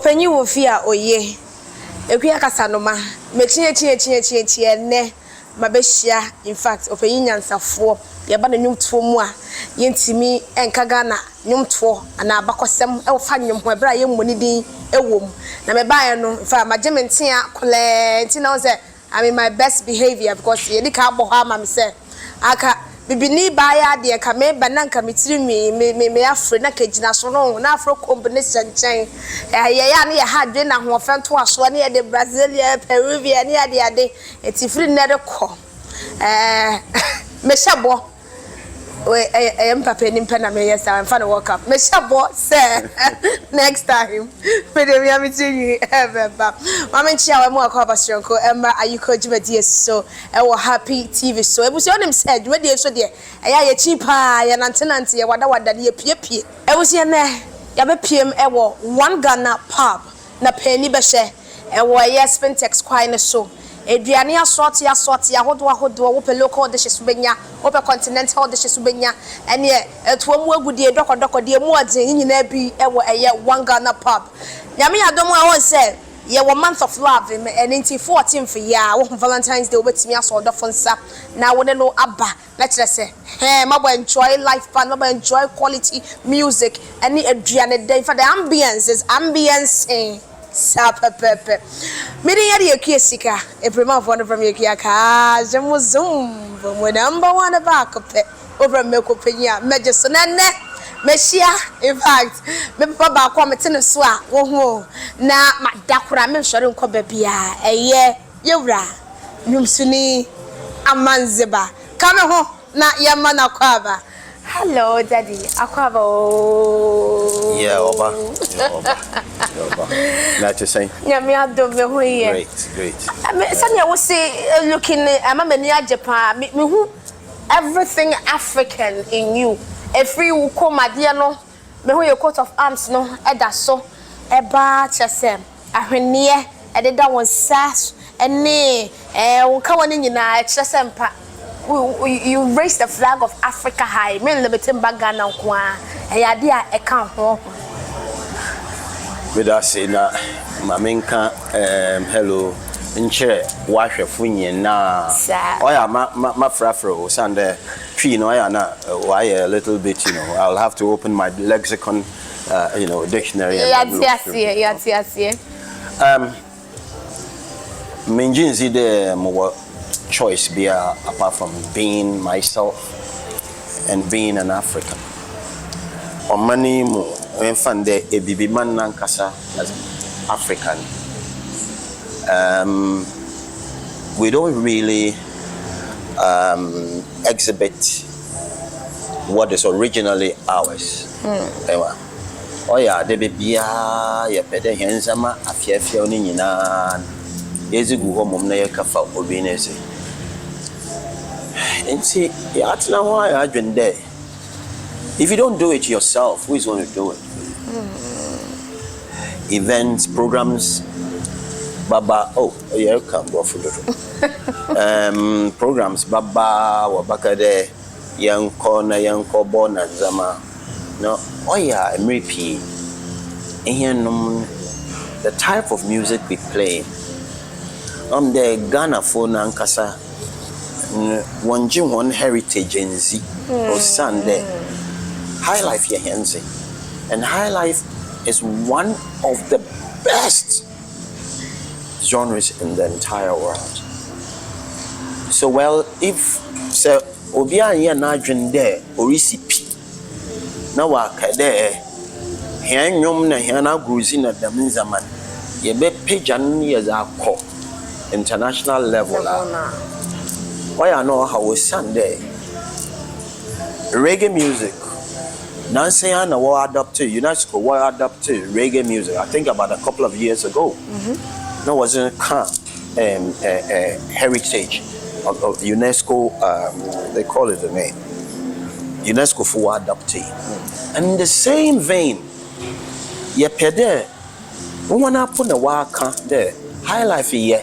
openyi wo fi a oye ekuya kasanoma mechi ne mabehia in fact openyi nyansafo ye ba na nwumto mu a yentimi enka Ghana nwumto ana abakosem e wo fa nwum ho ebra ye mmoni din ewom na me baaye no in fact magement a kolenti na say I'm in my best behavior because ye di ka agbo ha ma me say aka bibini baaya de ka me bananka mitiri me afre na kagina so no na afro combination chen ya na ya hadwe na ho fento aso na ye de Brazilian Peruvian ya de etifri na de ko me shabo we papa ni mpana me yes am fan work up me shabo say next time me de me amitiri ebeba mama nchia we mo akwa basronko emma Ayekooo jibadi so e wo happy TV so ebusi onim said we de so de ya ye cheaper ya nantenante ya wada de pie ebusi na ya be piem e wo one Ghana pub na pani be hye e wo yes Pentex kwai ne so eduane assorti ahodo wo pe local dishes benya wo pe continental dishes benya ene etuamu agudie dokodokode mu odin nyina bi e wo eye one Ghana pub nyame adom a won say ye wo month of love and into 14th year wo Valentine's Day obetimi aso fo nsa na wo ne no aba na kire say mabo enjoy life fun mabo enjoy quality music any eduane day for the ambience is ambience Pepe. Midi yadi yekisika. Eprima one from yekiaka. Jamuzum. From number one about cope. Over milk opinion. Major Meshia. In fact, me papa come to the swa. Oh, na madakura me shorun kobebia. Eye yura. Numsuni Amandzeba. Come home. Na yamana kwaba. Hello, Daddy. Akwaba. Yeah, Oba. Nice to say. Yeah, me adore me. Great. Sanya was say looking at Mamma Japan. Me who everything African in you. Every who come my dear no. Me who your coat of arms no. Eda so. Eba chesem. Ahweniye. Ede da won sas. Ene. Unkawa ni na chesem pa. You raise the flag of Africa high. Me lebetim bagana kwa. Eyadia eka ho. With us in Mamenka, hello, Inche, Washefo na. Oya, my frafro, Sunday, tree, no, why a little bit, I'll have to open my lexicon, dictionary. Yes. Minjinzi de more choice be apart from being myself and being an African. On many more. When found a baby man nankasa as African, we don't really exhibit what is originally ours. Oh yeah, the baby ya pede hensama afiafia oni nyina yezigu ho mom na yekafa obinese. Enti ya atna ho ya adwende. If you don't do it yourself, who is going to do it? Events, programs, Baba. Oh, yeah, come go for the programs, Baba, Wabakade, young corner, young cobon, and Zama. No, oh yeah, I'm repeat. And the type of music we play. The Ghana phone and Kasa, one heritage and Z or Sunday. High life your hands and high life is one of the best genres in the entire world. So well, if so obia ya na adwen there orisipi na wa ka there hen nyom na hen na gruzi na dam zaman ye be pagan ye za ko international level why I know how we sound there reggae music. Nancyana will adapt to UNESCO will adapt to reggae music. I think about a couple of years ago. That wasn't heritage of UNESCO. They call it the name UNESCO for adoptee. And in the same vein, ye pede one up on the waka there high life ye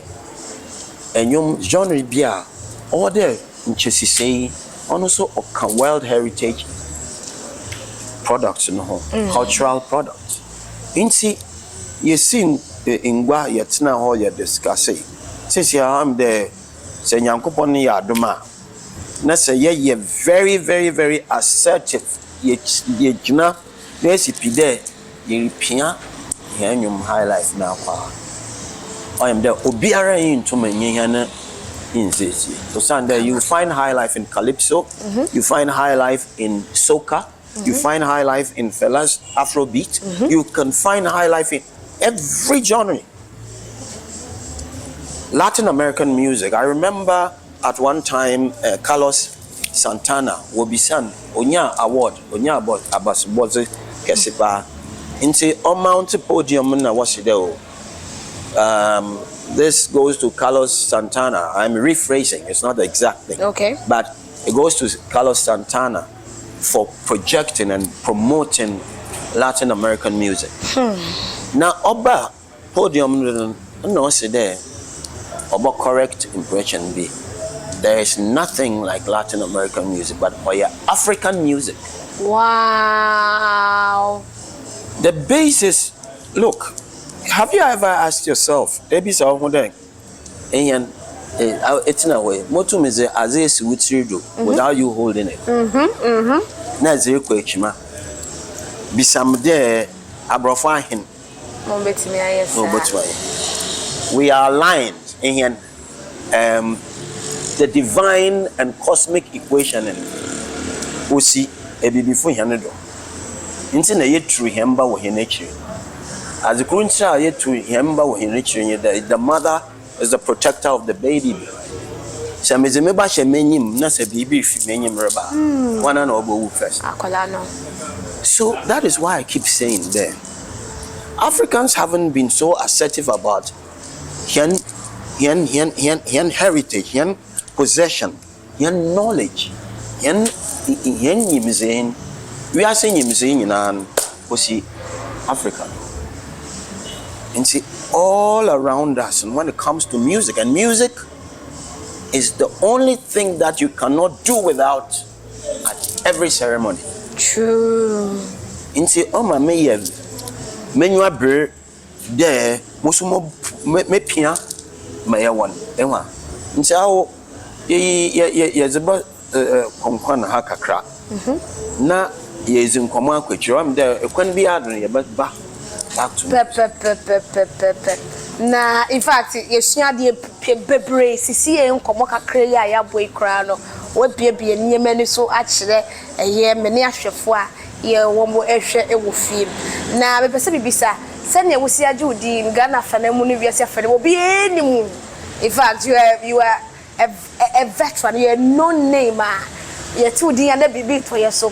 and you genre bia or there in Chessy also a world heritage products cultural products. Inti you seen ingwa yet na ho you discuss it. Since you am there, say Nyankopon ni adoma. Na say ye very, very, very assertive. Ye jina na sipi there, ye pia yenyum high life na kwa. I am there. Obiara into me in this. So Sunday you find high life in calypso, you find high life in soca, you find high life in fellas Afrobeat. You can find high life in every genre. Latin American music. I remember at one time Carlos Santana will be son Onya award Abbas Boze Kesiba into on Mount Podium na wasideo. This goes to Carlos Santana. I'm rephrasing, it's not the exact thing. Okay. But it goes to Carlos Santana for projecting and promoting Latin American music. Now, Oba Podium, no, say there, Oba correct impression be. There is nothing like Latin American music, but for your African music. Wow. The basis, look, have you ever asked yourself, maybe so and it's in a way, motum is as a sweet without you holding it. That's a question. Be some there, Abrofahin. We are aligned in the divine and cosmic equation and we see a baby before Hanado. Into a yet true hemba with nature. As the current child yet to hemba with nature, the mother is the protector of the baby. Some is a mebasha menim, not a baby menim rubber. One and over first. So that is why I keep saying there. Africans haven't been so assertive about heritage, possession, knowledge, we are saying in Africa. And see all around us, and when it comes to music, and music is the only thing that you cannot do without at every ceremony. True. And see, oh my mayor, menu bre there, musumo me pia, my one, Emma. And see how ye about Konkwana Hakakra. Na ye is in command with you. I'm there, it couldn't be adding, but back to na in fact yesua de bebre sisi en komo kakra ya boy kra no we bie nyema ni so a kire eye me ne ahwefo a ye wo mo ehwe e wo fie na me pese bibisa se ne wo si age odi Ghana fa na mu no wiase afa ne obi enimu. In fact you are a veteran, you are no name ye ti odi ya na bibi to ye so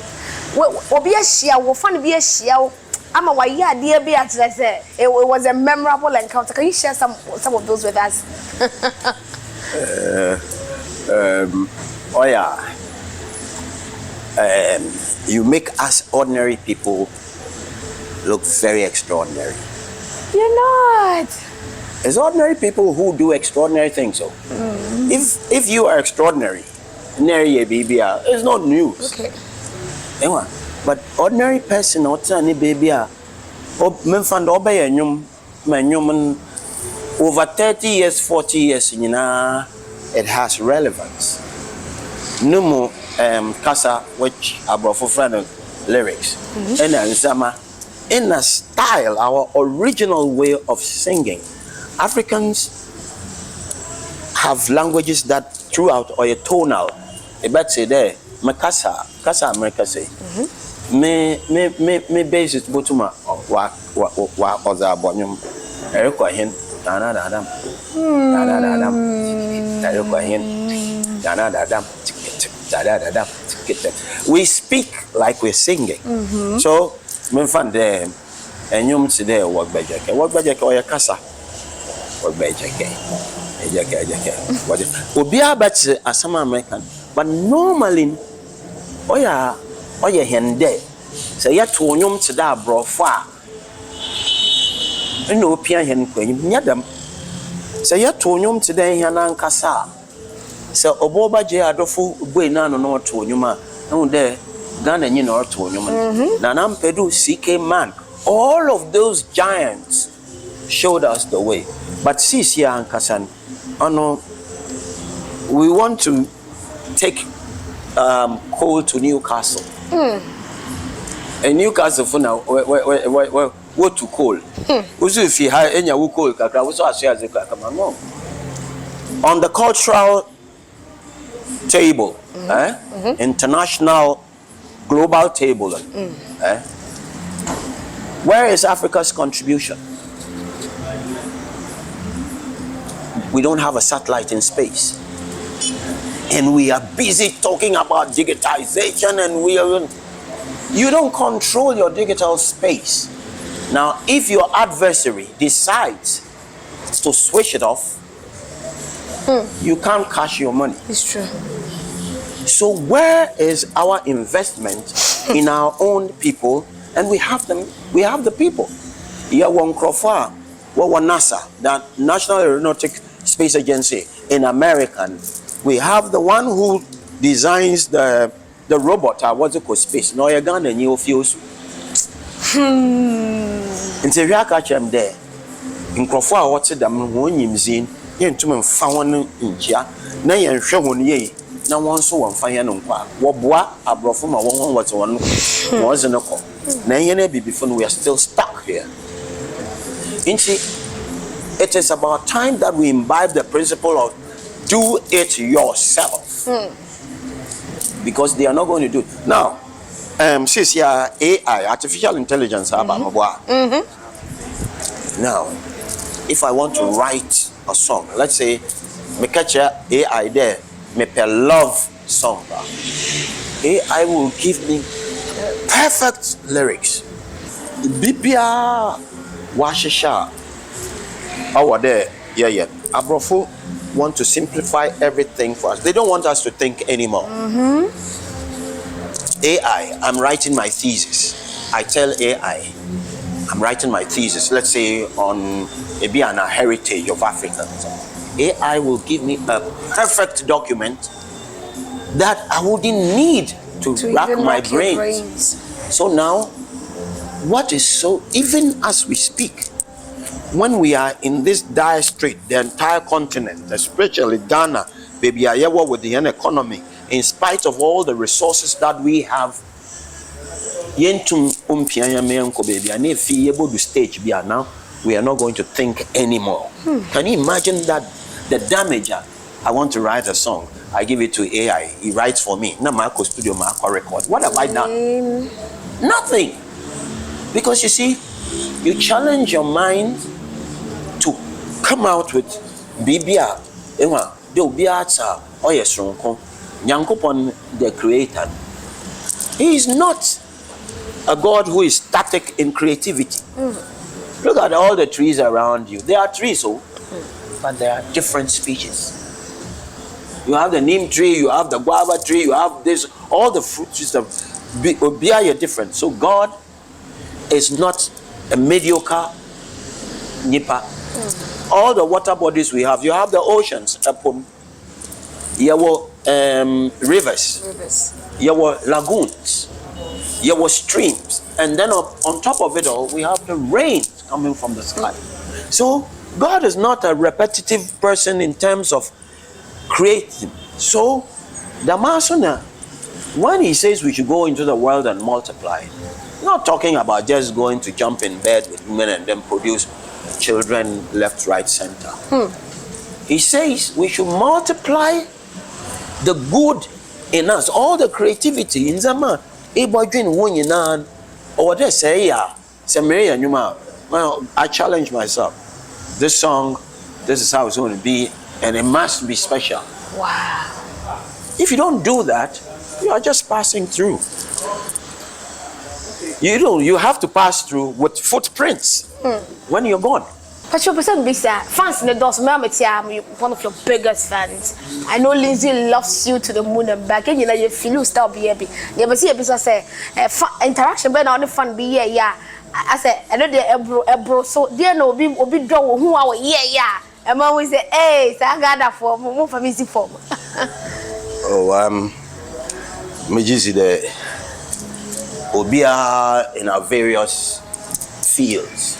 obi ahia wo fa ne bi ahia I'm a dear be at it was a memorable encounter. Can you share some of those with us? You make us ordinary people look very extraordinary. You're not. It's ordinary people who do extraordinary things. So, if you are extraordinary, it's not news. Okay. Anyway. But ordinary person or any baby menfand obey over 30 years, 40 years, it has relevance. No more Kasa, which are brought for friend lyrics. And Zama in a style, our original way of singing. Africans have languages that throughout or a tonal. A bad say there, Makasa, Kasa America say. Me basis botuma wa oza abonyum ereko hin dana adam ereko hin dana adam we speak like we're singing. So me fan there enyum today work bejeke oya kasa work bejeke ejeke what obi abati asama American but normally oya hende say ya to onyum to da brofo a no pia hen kwanyim nyadam say ya to onyum to da hen ankasa say oboba je adofo boi na no to onyum a no de Ghana nyina to onyum na nampedu CK man all of those giants showed us the way. But sis here and Kasan, we want to take coal to Newcastle. And Newcastle for now, what to coal? Also, if you have any coal, on the cultural table, international, global table, where is Africa's contribution? We don't have a satellite in space. And we are busy talking about digitization, and you don't control your digital space. Now, if your adversary decides to switch it off, you can't cash your money. It's true. So where is our investment in our own people? And we have them. We have the people. Here, one Crawford, one NASA, the National Aeronautic Space Agency in American. We have the one who designs the robot. What's it called? Space. No, you're gonna new fuels. In the real catch them there. In Crawford, what's it? I'm one imzin. You're into found in here. Now you're showing ye. Now one so one fire no qua. What bois? I brought from a one what's one was in a call. Now you be before we are still stuck here. It is about time that we imbibe the principle of do it yourself. Because they are not going to do it. Now, since you are AI, artificial intelligence, now, if I want to write a song, let's say, me catch AI there, me per love song, AI will give me perfect lyrics. Bibia Washisha. Our there, yeah. Abrofo want to simplify everything for us. They don't want us to think anymore. AI, I'm writing my thesis. I tell AI, I'm writing my thesis, let's say on a heritage of Africans. AI will give me a perfect document that I wouldn't need to rack my brains. So now, what is so, even as we speak, when we are in this dire strait, the entire continent, especially Ghana, baby, Ayekooo with the economy, in spite of all the resources that we have, stage now, we are not going to think anymore. Can you imagine that the damager? I want to write a song. I give it to AI. He writes for me. Now my studio, my record. What have I done? Nothing. Because you see, you challenge your mind to come out with Bibia, the Obiata, or yes, Nyankopon, the creator. He is not a God who is static in creativity. Look at all the trees around you. There are trees, but there are different species. You have the neem tree, you have the guava tree, you have this, all the fruit trees of Obia are different. So God is not a mediocre nipa. All the water bodies we have, you have the oceans, rivers, lagoons, streams, and then on top of it all, we have the rain coming from the sky. So God is not a repetitive person in terms of creating. So the Masona, when he says we should go into the world and multiply, not talking about just going to jump in bed with women and then produce children left, right, center. He says we should multiply the good in us, all the creativity in Zama. Or they say, well, I challenge myself. This song, this is how it's going to be, and it must be special. Wow. If you don't do that, you are just passing through. You have to pass through with footprints when you're gone. But your person be fans in the doors. I'm one of your biggest fans. I know Lindsay loves you to the moon and back. And you know you feel style be happy. You ever see a business say interaction but now the fun be yeah. I said I know they bro so there no be draw who are yeah. And mom will say hey, so I got that for more for music form. Me just the Obia in our various fields.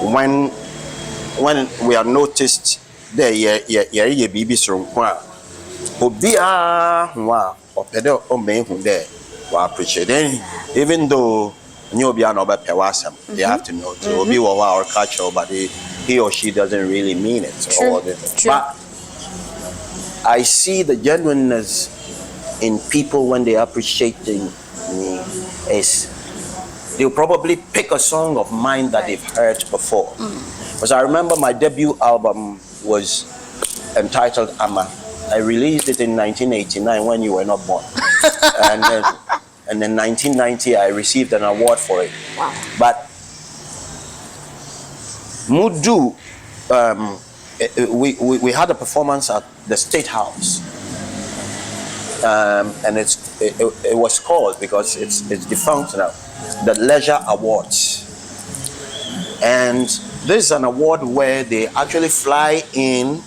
when we are noticed there, yeah, baby so obia wa opedo o me hu there wa appreciate then even though nyobia no be pewasam they have to know to obi wa or culture but he or she doesn't really mean it. True. But I see the genuineness in people when they are appreciating me is they'll probably pick a song of mine that they've heard before. Because I remember my debut album was entitled Ama. I released it in 1989 when you were not born. and in 1990 I received an award for it. Wow. But Mudu, we had a performance at the State House. And it was called, because it's defunct now, the Leisure Awards. And this is an award where they actually fly in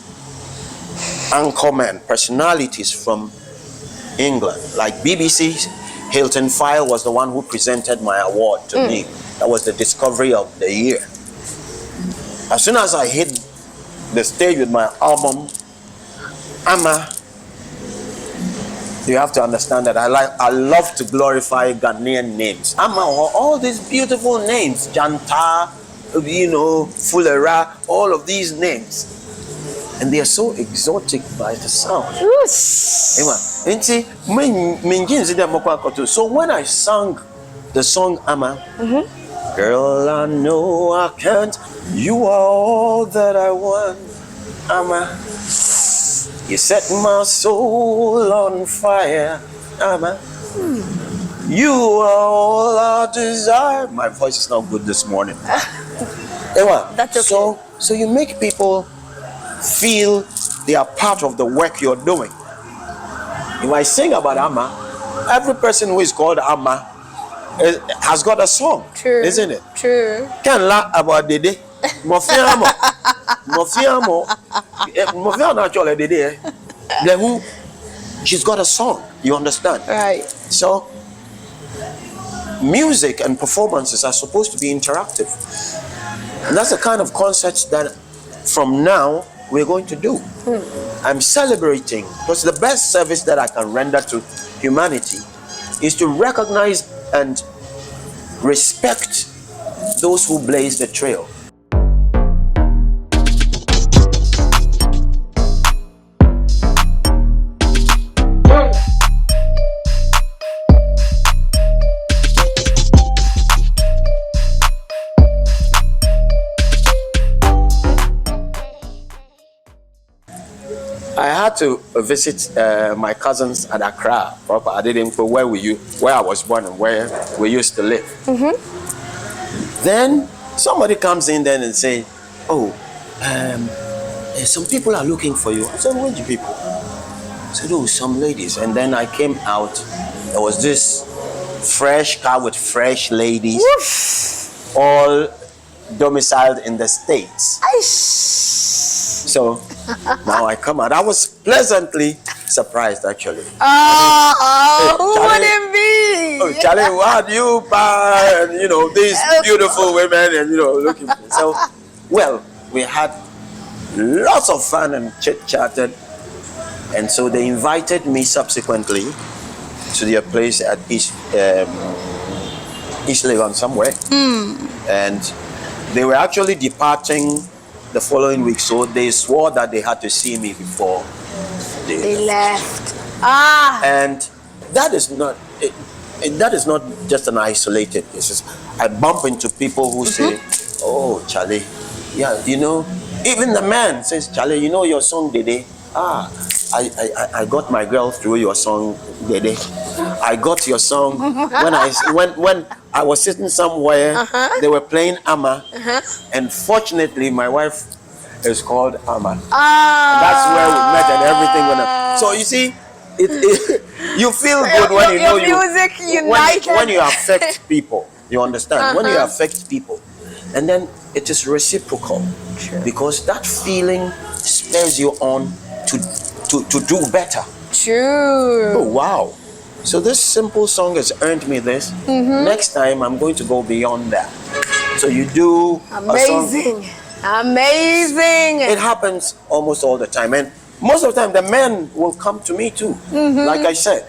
anchormen, personalities from England. Like BBC's Hilton File was the one who presented my award to me. That was the discovery of the year. As soon as I hit the stage with my album, Ama, you have to understand that I love to glorify Ghanaian names. Ama, all these beautiful names, Janta, Fulera, all of these names. And they are so exotic by the sound. So when I sang the song Ama, girl, I know I can't, you are all that I want, Ama. You set my soul on fire, Ama. You are all I desire. My voice is not good this morning. That's okay. So you make people feel they are part of the work you're doing. If I sing about Ama, every person who is called Ama has got a song. True. Isn't it? True. Can't laugh about Dede. Mofiamo naturally Dede. Then she's got a song. You understand? Right. So music and performances are supposed to be interactive. And that's the kind of concerts that from now we're going to do. I'm celebrating, because the best service that I can render to humanity is to recognize and respect those who blaze the trail. I had to visit my cousins at Accra. I didn't know where I was born and where we used to live. Then somebody comes in then and say, "Oh, some people are looking for you." I said, "Which people?" I said, "Oh, some ladies." And then I came out. There was this fresh car with fresh ladies, all domiciled in the States. So now I come out. I was pleasantly surprised, actually. Who wouldn't be? Oh, Charlie, what do you buy? And these beautiful women, and looking. So, well, we had lots of fun and chit-chatted, and so they invited me subsequently to their place at East Legon somewhere, and they were actually departing the following week, so they swore that they had to see me before they left. And that is not that is not just an isolated case. I bump into people who say, "Oh, Charlie, yeah, even the man says, Charlie, your song Dede. I got my girl through your song Dede. I got your song when I was sitting somewhere, they were playing Ama, and fortunately my wife is called Ama. That's where we met and everything went up. So you see, you feel good when you know music united. When you affect people, you understand? When you affect people, and then it is reciprocal, because that feeling spurs you on to do better. True. Oh wow. So this simple song has earned me this. Next time I'm going to go beyond that. So you do amazing. Amazing. It happens almost all the time, and most of the time the men will come to me too. Like I said,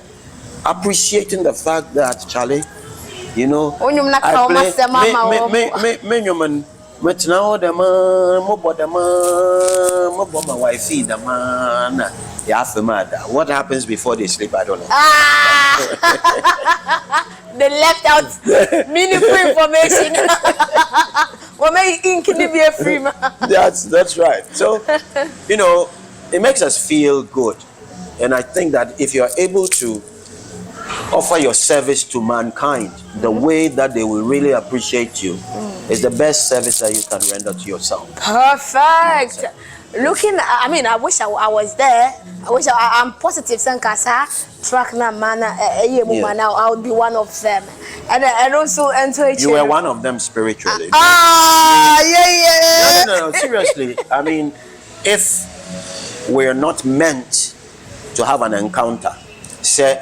appreciating the fact that Charlie, you know, I play but now the man, my wife feed the man. What happens before they sleep? I don't know. They left out meaningful information. What may ink be a free man? That's right. So, you know, it makes us feel good, and I think that if you are able to offer your service to mankind the way that they will really appreciate you is the best service that you can render to yourself. Perfect. Looking, I mean, I wish I was there. I'm positive. Sankasa track na man, now I would be one of them, and also enter. You were one of them spiritually. Yeah. No. Seriously, I mean, if we're not meant to have an encounter, say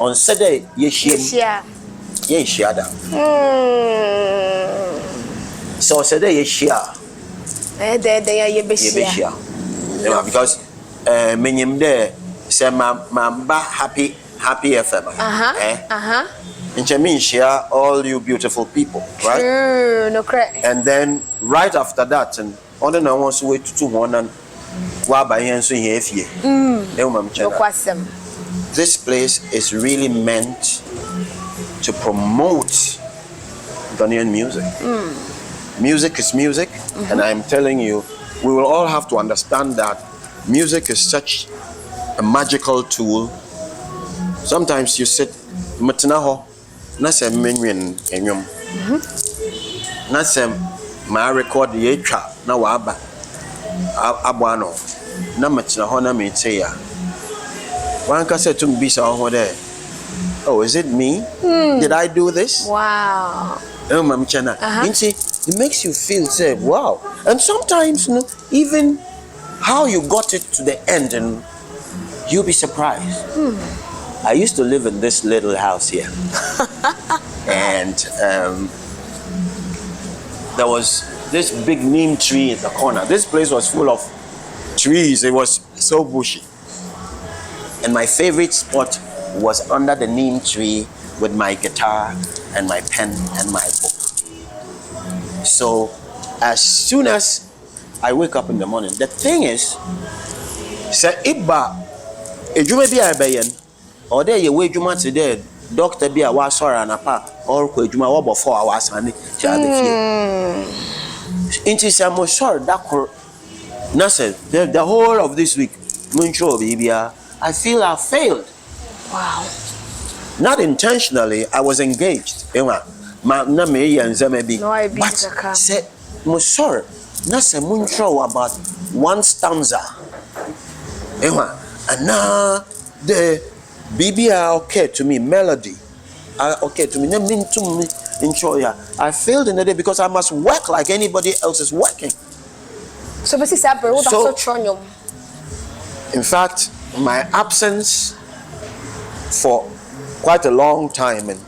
on Saturday, yeah. So Saturday, because menyim there say mamba happy FM. And share all you beautiful people, right? No correct. And then right after that, and other than wants to wait to one and this place is really meant to promote Ghanaian music. Music is music, and I'm telling you, we will all have to understand that music is such a magical tool. Sometimes you sit, matinaho, nasa menwen enyom, nasa ma record ye trap na waba abwano na matinaho na meteya. One can say to me, oh, is it me? Did I do this? Wow. It makes you feel, say, wow. And sometimes, you know, even how you got it to the end, and you'll be surprised. I used to live in this little house here. And there was this big neem tree in the corner. This place was full of trees. It was so bushy. And my favorite spot was under the neem tree with my guitar and my pen and my book. So as soon as I wake up in the morning, the thing is, say iba ejuma bi abayen or there you wait juma today, doctor bi awa sora anapa or ko ejuma wo bo 4 hours ani cha be fie. Into some sure that na say the whole of this week muncho bibia I feel I failed. Wow. Not intentionally, I was engaged. But say, Musor, Nasa Muncho about one stanza. And now the BBR okay to me, melody. Okay to me, to me, enjoy. I failed in the day because I must work like anybody else is working. So, in fact, my absence for quite a long time, and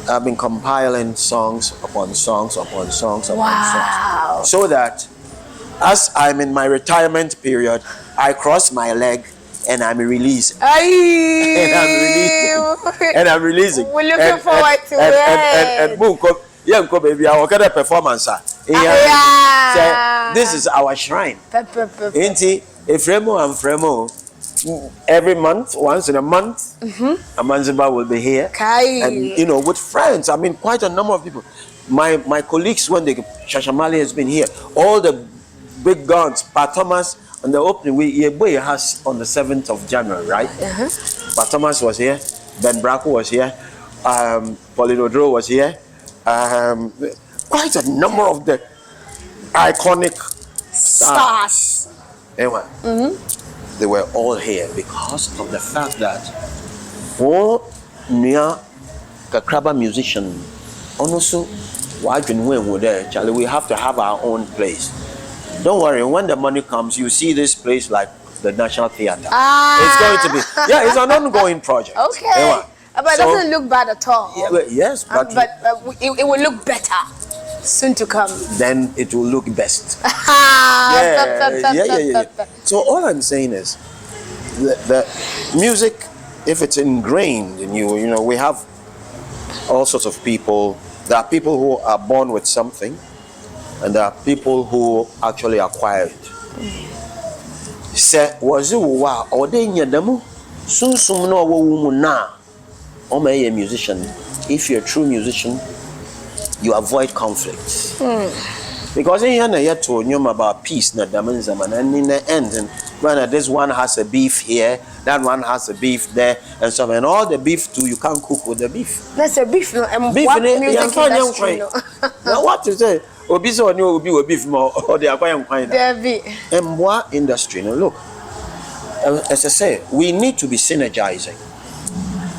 I've been compiling songs upon songs upon songs upon songs, so that as I'm in my retirement period, I cross my leg and I'm releasing. And I'm releasing. We're looking forward to it. And boom, baby, I will get a performance. This is our shrine. Fremo and Fremo. Every month, once in a month, Amandzeba will be here, and you know, with friends. I mean, quite a number of people. My colleagues, when Shashamali has been here, all the big guns, Pat Thomas, on the opening, we has on the 7th of January, right? Pat Thomas was here, Ben Braco was here, Polidodro was here, quite a number of the iconic stars. Anyway. They were all here because of the fact that near Kakraba musician, also Charlie, we have to have our own place. Don't worry, when the money comes, you see this place like the National Theatre. Ah. It's going to be, yeah, it's an ongoing project. Okay. But it doesn't look bad at all. Yeah, well, yes, but it will look better soon to come. Then it will look best. Yeah. So all I'm saying is, the music, if it's ingrained in you, you know, we have all sorts of people. There are people who are born with something, and there are people who actually acquire it. Say, was it wa or they nyadamu? Soon no woman na. Or may a musician. If you're a true musician, you avoid conflicts. Because in here yet to know about peace, na Amandzeba, and in the end, and when this one has a beef here, that one has a beef there, and so on. And all the beef too, you can't cook with the beef. That's a beef, no. And beef what in music industry, no. Now what to say? Obi so new obi beef more or they are quite and what industry? No, look. As I say, we need to be synergizing,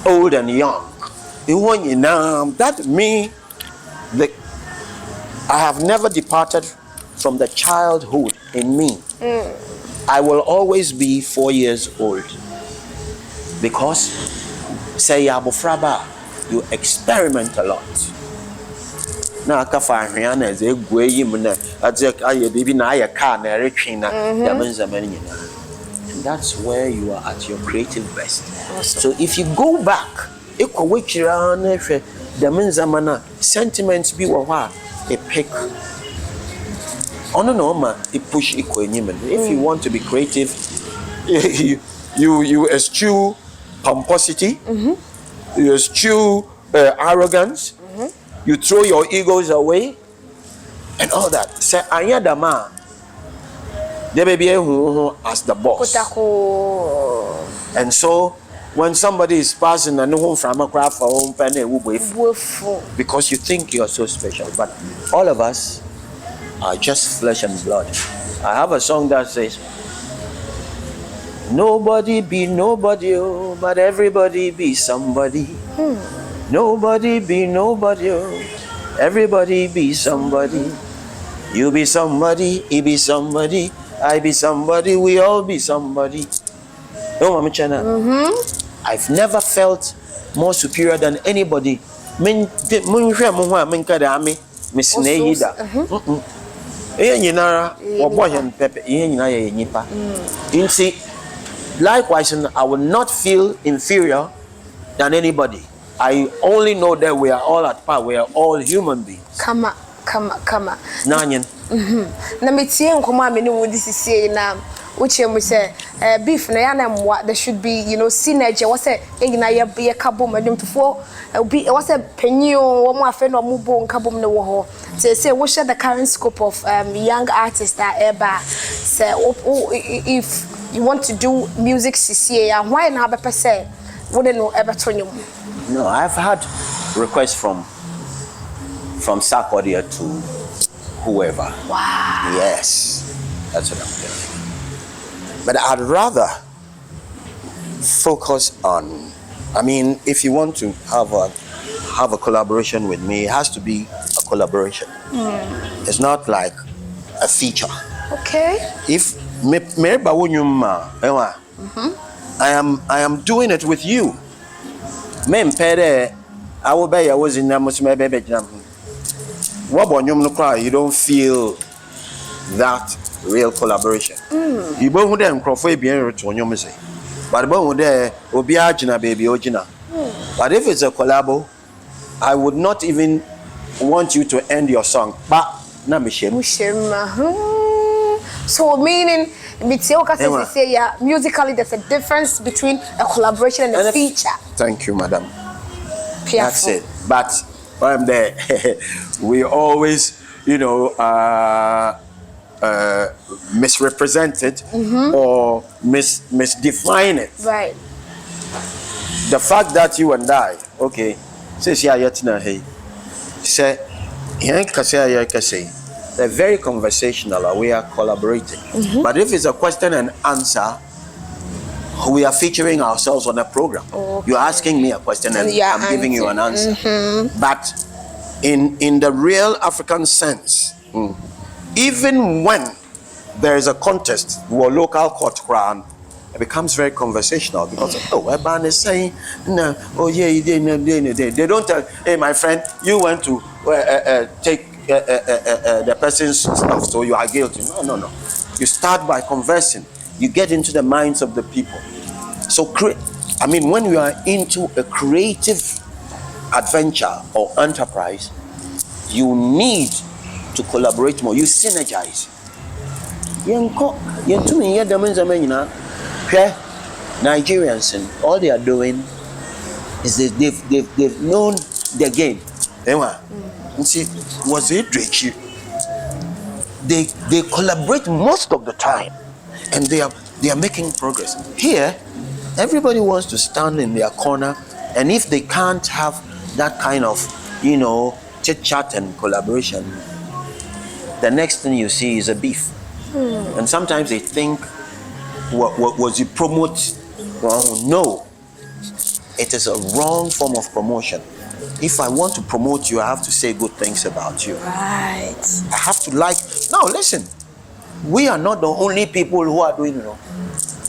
old and young. That me, I have never departed from the childhood in me. I will always be 4 years old because say Abofraba, you experiment a lot. Now Kafa is a baby na car and that's where you are at your creative best. Awesome. So if you go back, the sentiments be a pick. Oh no, it push if you want to be creative, you eschew pomposity, you eschew arrogance, you throw your egos away, and all that. Say Ayadama. There may be as the boss. And so when somebody is passing and home from a craft for home penny, because you think you're so special, but all of us are just flesh and blood. I have a song that says, nobody be nobody, oh, but everybody be somebody. Nobody be nobody, oh, everybody be somebody. You be somebody, he be somebody, I be somebody, we all be somebody. No, Mama Chana. I've never felt more superior than anybody. Likewise, I will not feel inferior than anybody. I only know that we are all at par. We are all human beings. Come on. Nanyan. Na metie nkoma me ne wo disisi na uche mu say beef na ya na mwa there should be, you know, synergy. What say egina ye kabom adum tofo obi what say panyin wo mu afa na mu bo nkabom ne wo ho. Say we share the current scope of young artists that eba say if you want to do music CCA, why na be say wouldn't know ever turn you. No, I've had requests from Sarkodia to whoever. Wow. Yes, that's what I'm doing. But I'd rather focus on, I mean, if you want to have a collaboration with me, it has to be a collaboration. It's not like a feature. Okay. If I am doing it with you. I will be. I was in baby. You don't feel that real collaboration. You both them crofay bien to say. But both there will be baby original. But if it's a collabo, I would not even want you to end your song. But na mishem. So meaning musically there's a difference between a collaboration and a feature. Thank you, madam. Careful. That's it. But I'm there. We always, you know, misrepresented or misdefine it. Right. The fact that you and I, okay, says hey, say, they're very conversational. We are collaborating. But if it's a question and answer, we are featuring ourselves on a program. Okay. You're asking me a question and I'm giving you an answer. But in the real African sense, even when there is a contest or local court crown, it becomes very conversational because everyone is saying, no, oh yeah, they don't tell, hey my friend, you went to take the person's stuff, so you are guilty. No. You start by conversing. You get into the minds of the people. So when you are into a creative adventure or enterprise, you need to collaborate more. You synergize. Nigerians, and all they are doing is they've known the game. You see, was it Drake? They collaborate most of the time, and they are making progress. Here, everybody wants to stand in their corner, and if they can't have that kind of, chit chat and collaboration, the next thing you see is a beef. And sometimes they think, what was you promote? Well, no, it is a wrong form of promotion. If I want to promote you, I have to say good things about you. Right. I have to Now listen, we are not the only people who are doing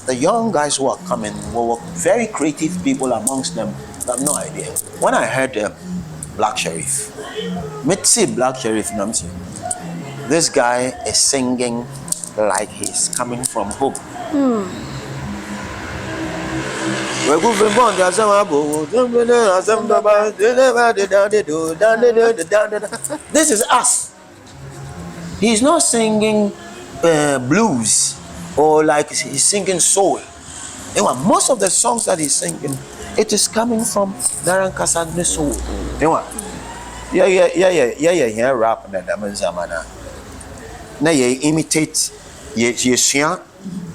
the young guys who are coming were very creative people amongst them. I have no idea. When I heard Black Sheriff, this guy is singing like he's coming from home. This is us. He's not singing blues or like he's singing soul. Most of the songs that he's singing, it is coming from Naran Kasadne soul. Yeah, rap na Amandzeba. Now you imitate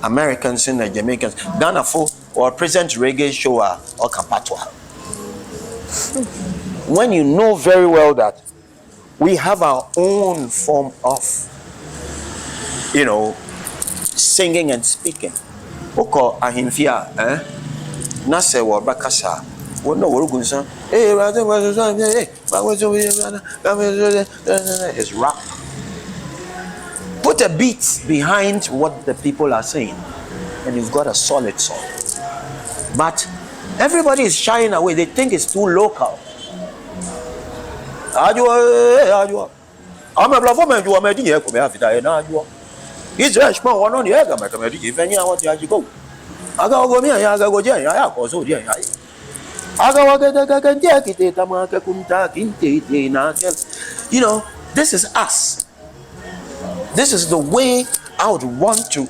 Americans and Jamaicans. Ghana for or present reggae show or kapatwa. When you know very well that we have our own form of, singing and speaking. Oko ahimfia, Nase wa bakasa. No worugunsa. It's rap. Put a beat behind what the people are saying, and you've got a solid song. But everybody is shying away. They think it's too local. I'm a bravo man. You are making here. It's very small. One on the egg. I'm a if any what you go. I go me. I go Jen. I also Jen. I go this is us. This is the way I would want to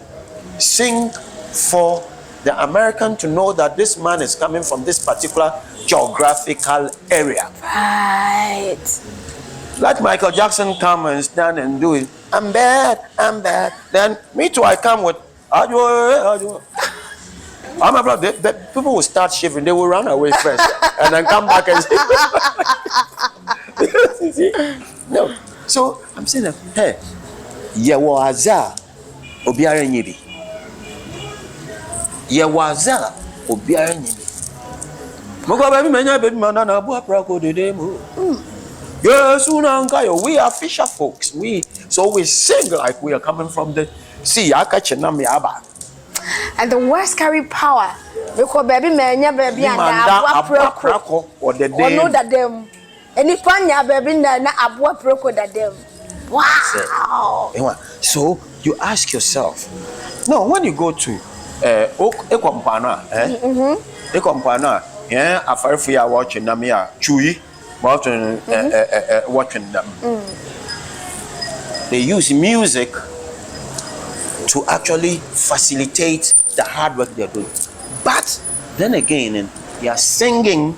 sing for the American to know that this man is coming from this particular geographical area. Right. Let Michael Jackson come and stand and do it. I'm bad. Then me too, I come with I'm a brother. The people will start shivering. They will run away first and then come back and say, no. So I'm saying that, hey, Yewaza Obiara Nyibi. Yewaza Obiara Nyibi. We are fisher folks. So we sing like we are coming from the sea. And the words carry power. Because baby man, baby and or the know that them. Any panya baby na abua proko that them. Wow. So you ask yourself, no, when you go to Ekompana, Afarifia watching Namia, Chui, watching them. They use music to actually facilitate the hard work they're doing. But then again, they are singing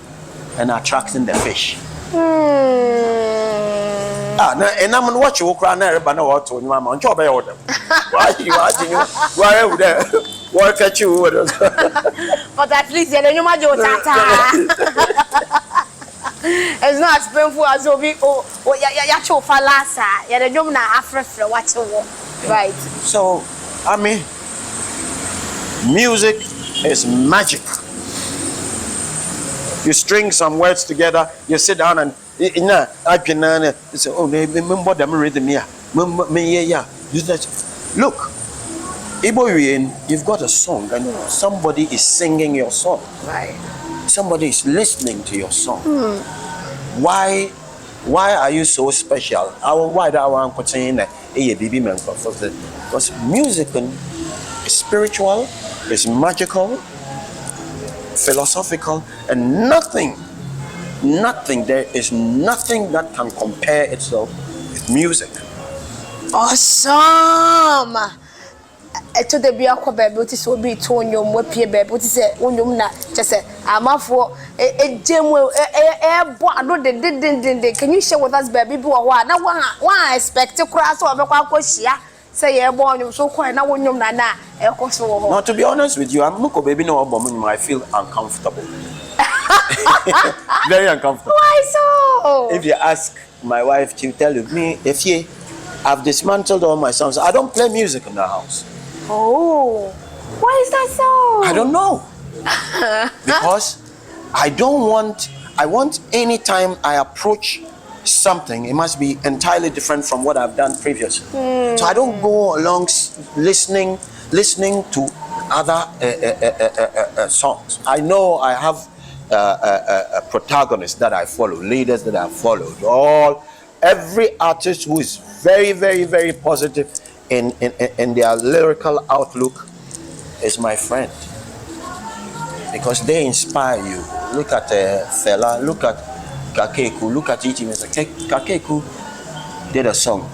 and attracting the fish. And I'm watching Ukraine, but no, what to Mama on job. Why are there? Work at you. But at least you know my it's not as painful as Obi ya chofa lasa. Ya the job na Africa watch right. So, music is magic. You string some words together, you sit down and say, oh, remember them rhythm here. Look, you've got a song and somebody is singing your song. Right. Somebody is listening to your song. Why are you so special? Why do I want to say that? Because music is spiritual, is magical, philosophical, and there is nothing that can compare itself with music. Awesome. To the Biako baby, it will be Tonyum, what Pierre baby, what is it? Unyum, just say, I'm off for a gem. Can you share with us, baby? Why I expect to cross over Quacosia? Say, you're born, so quiet now when you're not. Now, to be honest with you, I'm not baby no bomb. I feel uncomfortable. Very uncomfortable. Why so? If you ask my wife, she'll tell me, I've dismantled all my songs. I don't play music in the house. Oh, why is that so? I don't know. Because I want anytime I approach something, it must be entirely different from what I've done previously. So I don't go along listening to other songs. I know I have protagonists that I follow, leaders that I followed. Every artist who is very, very, very positive in their lyrical outlook is my friend, because they inspire you. Look at Fela, look at Ayekooo, look at epitome. Ayekooo did a song.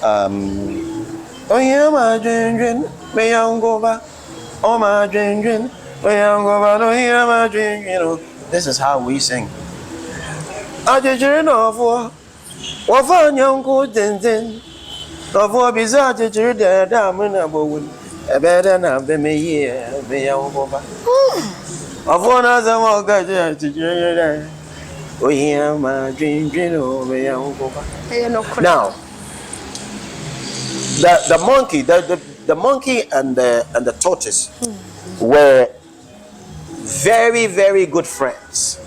Oh yeah, my dream, me young over. Oh my dream, me young over. Oh yeah, my dream. This is how we sing. I just know for. Wafan yangu den Kafo bizaje chirida damuna bowun Ebeda na bemeye beyango ba Afona zamo gaje chirida Oya ma dream beyango ba. Now the monkey and the tortoise were very, very good friends.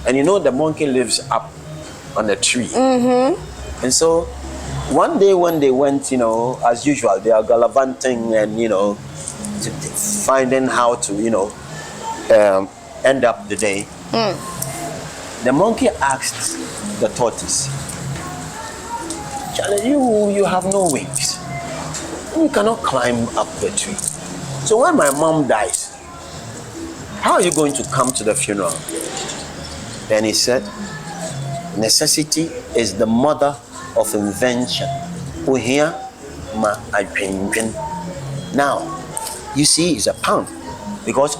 And the monkey lives up on the tree. And so one day when they went, as usual, they are gallivanting and finding how to end up the day. The monkey asked the tortoise, Charlie, you have no wings, you cannot climb up the tree, so when my mom dies, how are you going to come to the funeral? Then he said, necessity is the mother of invention. Now, you see, it's a pound. Because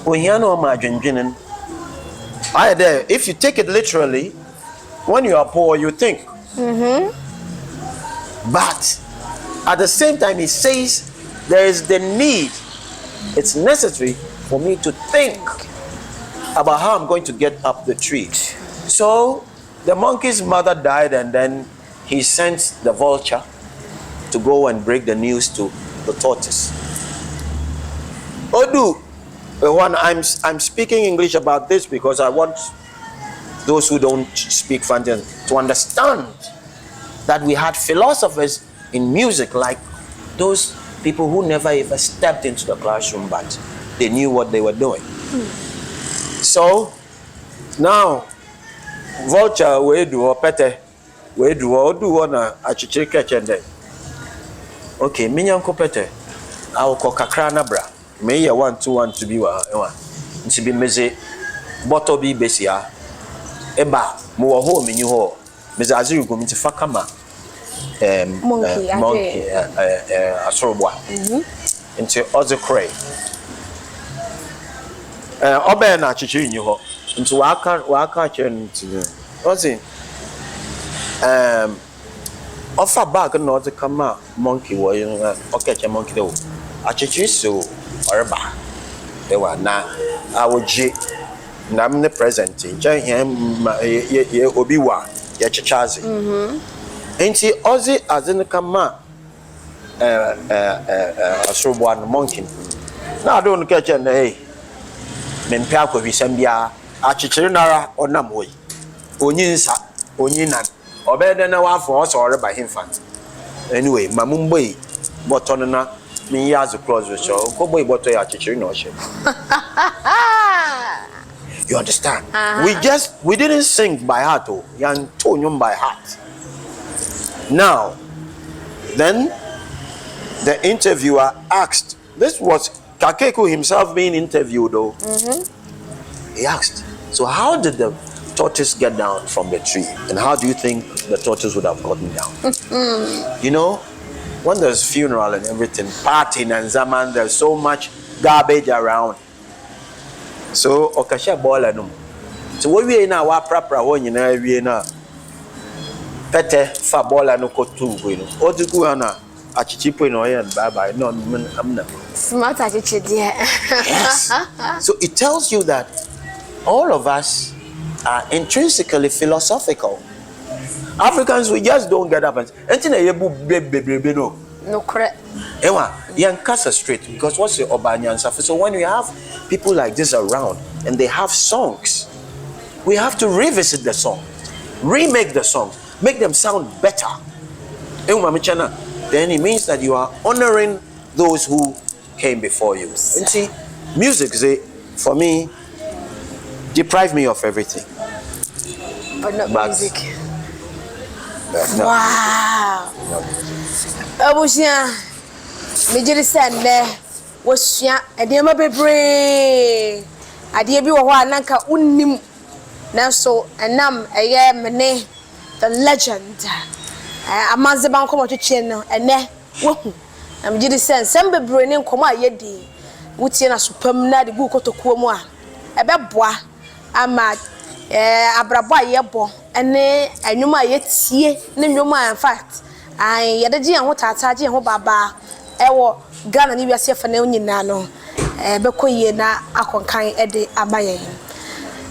if you take it literally, when you are poor, you think. But at the same time, he says there is the need. It's necessary for me to think about how I'm going to get up the tree. So the monkey's mother died, and then he sent the vulture to go and break the news to the tortoise. I'm speaking English about this because I want those who don't speak Fantian to understand that we had philosophers in music, like those people who never ever stepped into the classroom, but they knew what they were doing. So now, vulture we do pete we do na achichiri kechende. Okay, minyanko pete awko kakra na bra me ye 1 2 1 to be wa nti bi meze bottle bi besia eba mo wo ho menyu ho meze aziru go mti fakama monkey asorobwa nti ozekre obe na achichiri nyu ho nti waka chen nti ozi offer bag no to come out monkey wo okay che monkey do achichiri so orba they were na awoje na me present nje ye obi wa ye chichazi nti ozi azin kama asorobwa no monkey na do no keche na hey mempe akobisam bia achichiri nara onam hoyi onyinsa onyinan obede na wafo so oreba himfant anyway mamumbo yi boton na me years across the show. Go boy, but you are teaching no shit. You understand? We didn't sing by heart, oh, yan tone by heart. Now, then the interviewer asked. This was Ayekooo himself being interviewed, though. He asked, "So how did the tortoise get down from the tree, and how do you think the tortoise would have gotten down?" You know, when there's funeral and everything, partying and zaman, there's so much garbage around. So okasha bola no. So what we na wa prapra wo nyina wie na pete fa bola no kotu we no. Odugu na achichipo no yan bye bye no I'm not. Smart achichi there. Yes. So it tells you that all of us are intrinsically philosophical. Africans, we just don't get up and no. No correct. Ewa, yankasa straight because what's the Obanya? So when we have people like this around and they have songs, we have to revisit the song, remake the songs, make them sound better. Then it means that you are honoring those who came before you. And see, music, for me, deprive me of everything. But not music. No. Wow. Abusia, me jiri sende wosua edema bebre. Ade bi wo ho ananka unnim. Nanso enam eye mene the legend. Amandzeba nkomo twetwe no ene wohu. Na me jiri sende sem bebre ne nkomo ayedi. Wutie na sopam na de gu kotokuo mu a ebeboa ama abrabo ayebo ene anwuma yetie ne nwuma in fact ai yadagi an ho tataage ho baba ewo Ghana ni wiase fa na onyina no bekoyie na akonkan ede abayen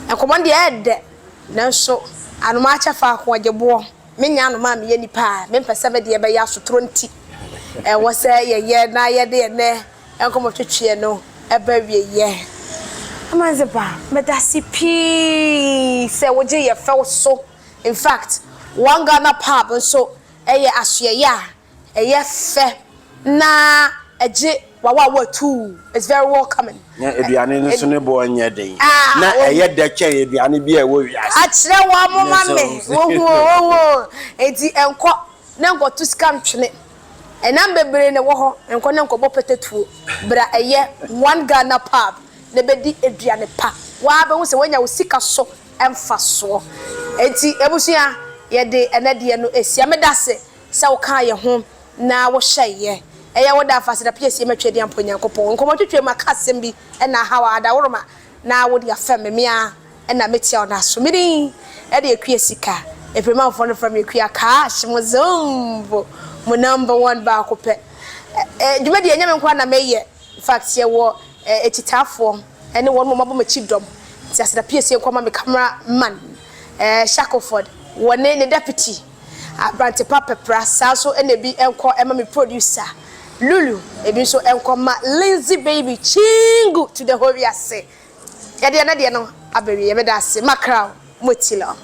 enkomande ede nanso anoma acha fa ho agebo menya anoma me ye nipa me mpese be de be ya sotro nti wo se ye na ye de ne enkomo twetwe no eba wie ye Amandzeba medasi pi se woje ye fel so in fact one Ghana pub so eye asuya eye fe na eje wawa too it's very welcoming yeah eduane no so ne bo anya den na eye de che eduane bi e wo wiase a kire wa mo mame wo enti enko na enko to scam twene enam bebre ne wo ho enko na enko bo petetuo bra eye one Ghana pub ne bedi eduane pa wa be wo se wanya wo sika so emfa so enti ebusua ye de enade no esia medase se wo kan ye ho na wo hye eya wo da afase da pese matwede amponya nkopon nkomo twetwe makasem bi na hawa da woroma na wo de afem me na metia ona so miri e de akua sika eprema fo no from akua cash mo zombo mo number 1 ba akopɛ dwuma de nyame nkwa na meye in fact ye wo etitafo ene won mo mabo machi dom ti aseda pese nkwa ma me camera man Shackleford wone ne deputy Abrante Papa Prasa so ene bi enko ema me producer Lulu ebi so enko ma Lindsay baby chingu to the whole yase. Yade na de no abewe ye medase makra motilo.